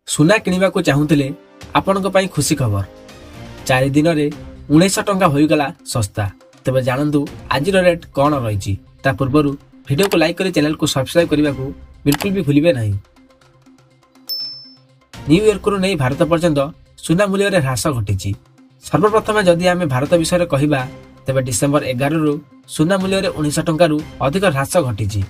सुना किणवा को चाहूले आपण खुशी खबर 4 दिन में 1900 टंका होगला सस्ता। तेज जानतु आज रेट कौन रही पूर्व वीडियो को लाइक कर चैनल को सब्सक्राइब करने को बिल्कुल भी भूलिए नहीं। न्यूयॉर्क नहीं भारत पर्यंत सुना मूल्य में ह्रास घटी। सर्वप्रथम जदि आम भारत विषय कहवा तेज डिसेम्बर 11 रु सुना मूल्य में 1900 टंका अधिक ह्रास घटी।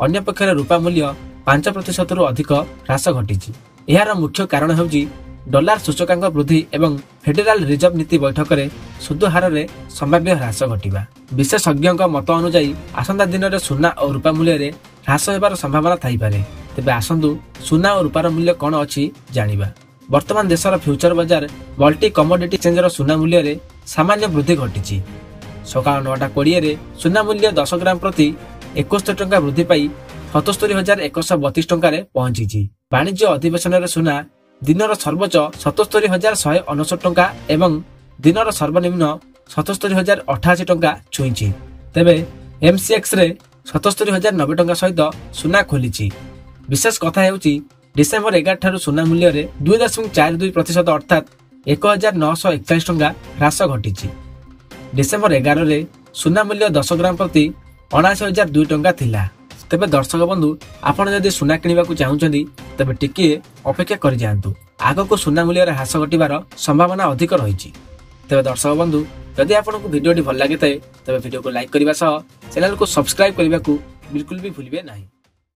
अन्य पक्षर रूपा मूल्य 5% रु अधिक ह्रास घटी। यार मुख्य कारण होउची डॉलर सूचकांक वृद्धि एवं फेडरल रिजर्व नीति बैठक में सुध हार में संभाव्य ह्रास घटिबा। विशेषज्ञों मत अनुଯାयी आसंता दिन में सुना और रूपा मूल्य में ह्रास होबार संभावना थाई पारे। तेबे आसंतु सुना और रूपार मूल्य कौन अच्छी जानिबा। वर्तमान देशर फ्यूचर बाजार मल्टी कमोडिटी एक्सचेंजर सुना मूल्य में सामान्य वृद्धि घटी। सकाळ 9:20 सुना मूल्य 10 ग्राम प्रति 71 टंका वृद्धि पाई 77,132 टंका पहुंची। वाणिज्य अधिवेशन में सुना दिनर सर्वोच्च 77,169 टंका एवं दिनर सर्वनिम्न 77,088 टंका छुईची। तेबे एमसीएक्स रे 77,090 टंका सहित सुना खोली। विशेष कथा हेउची डिसेम्बर 11 ठारू सुना मूल्य रे 2.42% अर्थात 1,941 टंका ह्रास घटी। डिसेम्बर 11 रे सुना मूल्य 10 ग्राम प्रति 79,002 टंका थिला। तेबे दर्शक बंधु आपण जदि सुना किणवा को चाहूचंदी तेबे टिके अपेक्षा कर जांतु। आगो को सुना मूल्य रे ह्रास घटिबार संभावना अधिक रही। तेबे दर्शक बंधु जदि आपनको वीडियो भल लगे तेबे वीडियो को लाइक करबा सह चैनल को सब्सक्राइब करबा को बिल्कुल भी भूलिबे नहीं।